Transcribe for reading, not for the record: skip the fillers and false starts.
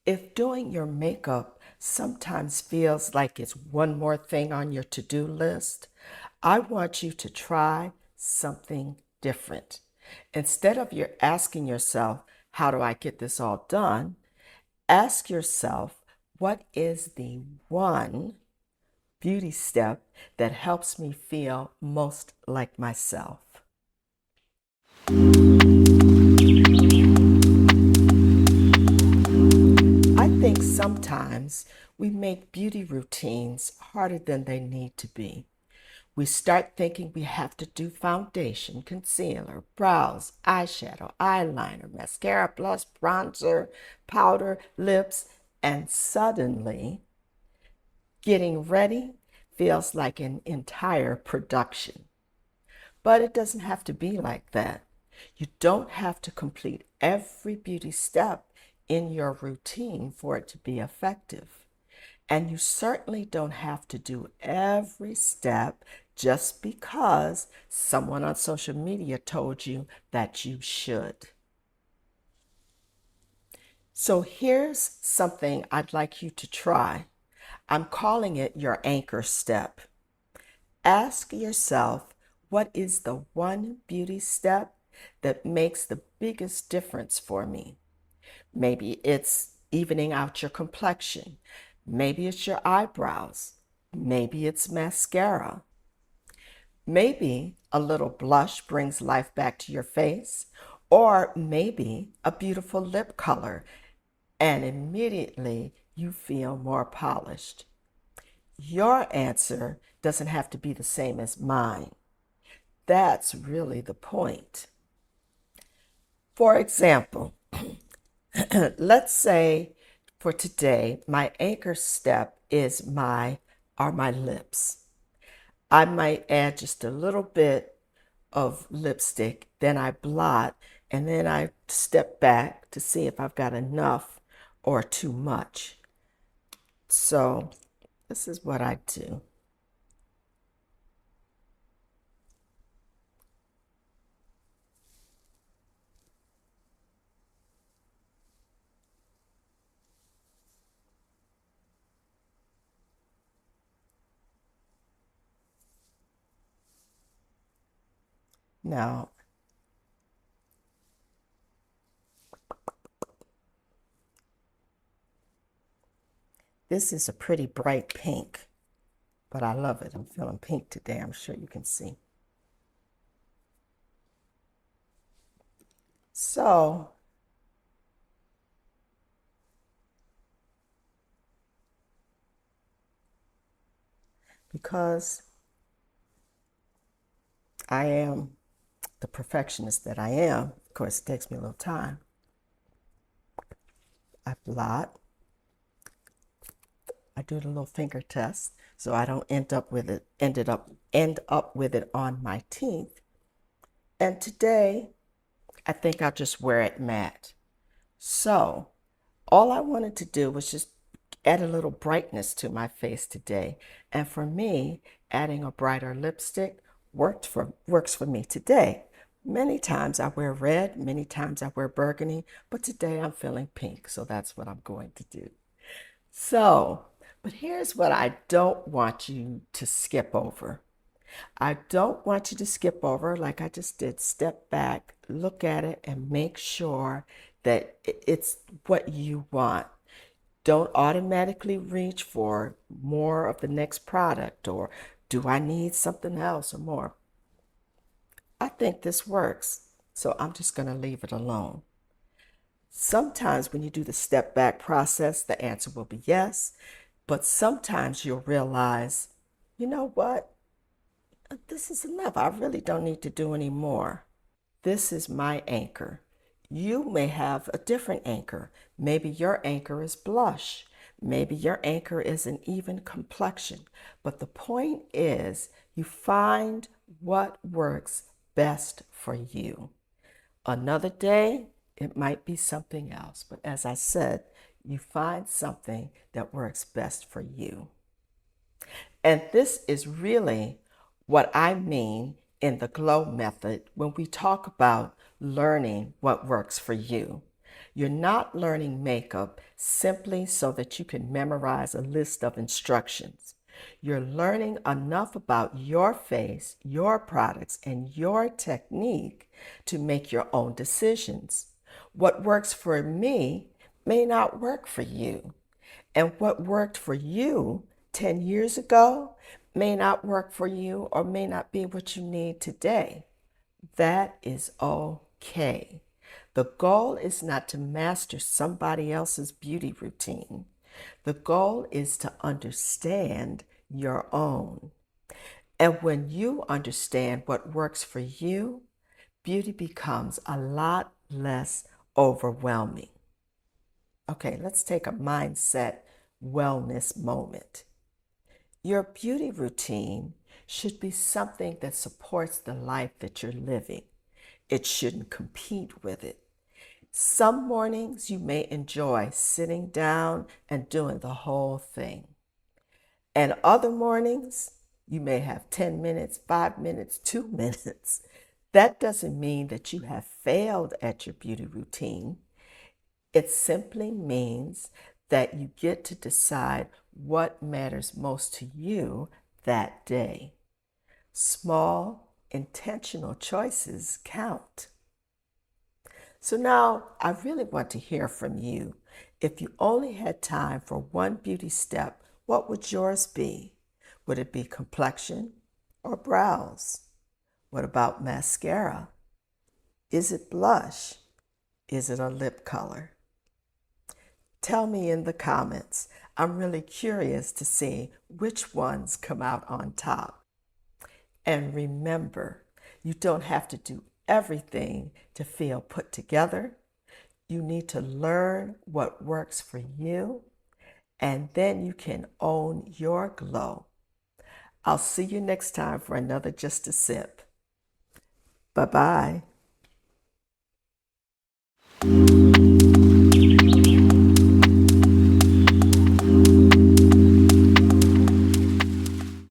If doing your makeup sometimes feels like it's one more thing on your to-do list, I want you to try something different. Instead of you asking yourself, how do I get this all done? Ask yourself, what is the one beauty step that helps me feel most like myself? I think sometimes we make beauty routines harder than they need to be. We start thinking we have to do foundation, concealer, brows, eyeshadow, eyeliner, mascara, blush, bronzer, powder, lips, and suddenly getting ready feels like an entire production. But it doesn't have to be like that. You don't have to complete every beauty step in your routine for it to be effective. And you certainly don't have to do every step just because someone on social media told you that you should. So here's something I'd like you to try. I'm calling it your anchor step. Ask yourself, what is the one beauty step that makes the biggest difference for me? Maybe it's evening out your complexion. Maybe it's your eyebrows. Maybe it's mascara. Maybe a little blush brings life back to your face. Or maybe a beautiful lip color and immediately you feel more polished. Your answer doesn't have to be the same as mine. That's really the point. For example, let's say for today, my anchor step are my lips. I might add just a little bit of lipstick, then I blot, and then I step back to see if I've got enough or too much. So this is what I do. Now, this is a pretty bright pink, but I love it. I'm feeling pink today. I'm sure you can see. So, because I am the perfectionist that I am, of course, it takes me a little time. I blot. I do the little finger test so I don't end up with it on my teeth. And today, I think I'll just wear it matte. So, all I wanted to do was just add a little brightness to my face today. And for me, adding a brighter lipstick works for me today. Many times I wear red, many times I wear burgundy, but today I'm feeling pink, so that's what I'm going to do. So, but here's what I don't want you to skip over. I don't want you to skip over, like I just did, step back, look at it, and make sure that it's what you want. Don't automatically reach for more of the next product or do I need something else or more. I think this works, so I'm just going to leave it alone. Sometimes when you do the step back process, the answer will be yes, but sometimes you'll realize, you know what? This is enough. I really don't need to do any more. This is my anchor. You may have a different anchor. Maybe your anchor is blush. Maybe your anchor is an even complexion. But the point is, you find what works best for you. Another day, it might be something else. But as I said, you find something that works best for you. And this is really what I mean in the G.L.O method when we talk about learning what works for you. You're not learning makeup simply so that you can memorize a list of instructions. You're learning enough about your face, your products, and your technique to make your own decisions. What works for me may not work for you. And what worked for you 10 years ago may not work for you or may not be what you need today. That is okay. The goal is not to master somebody else's beauty routine. The goal is to understand your own. And when you understand what works for you, beauty becomes a lot less overwhelming. Okay, let's take a mindset wellness moment. Your beauty routine should be something that supports the life that you're living. It shouldn't compete with it. Some mornings you may enjoy sitting down and doing the whole thing. And other mornings you may have 10 minutes, 5 minutes, 2 minutes. That doesn't mean that you have failed at your beauty routine. It simply means that you get to decide what matters most to you that day. Small, intentional choices count. So now I really want to hear from you. If you only had time for one beauty step, what would yours be? Would it be complexion or brows? What about mascara? Is it blush? Is it a lip color? Tell me in the comments. I'm really curious to see which ones come out on top. And remember, you don't have to do everything to feel put together. You need to learn what works for you, and then you can own your glow. I'll see you next time for another Just a Sip. Bye-bye.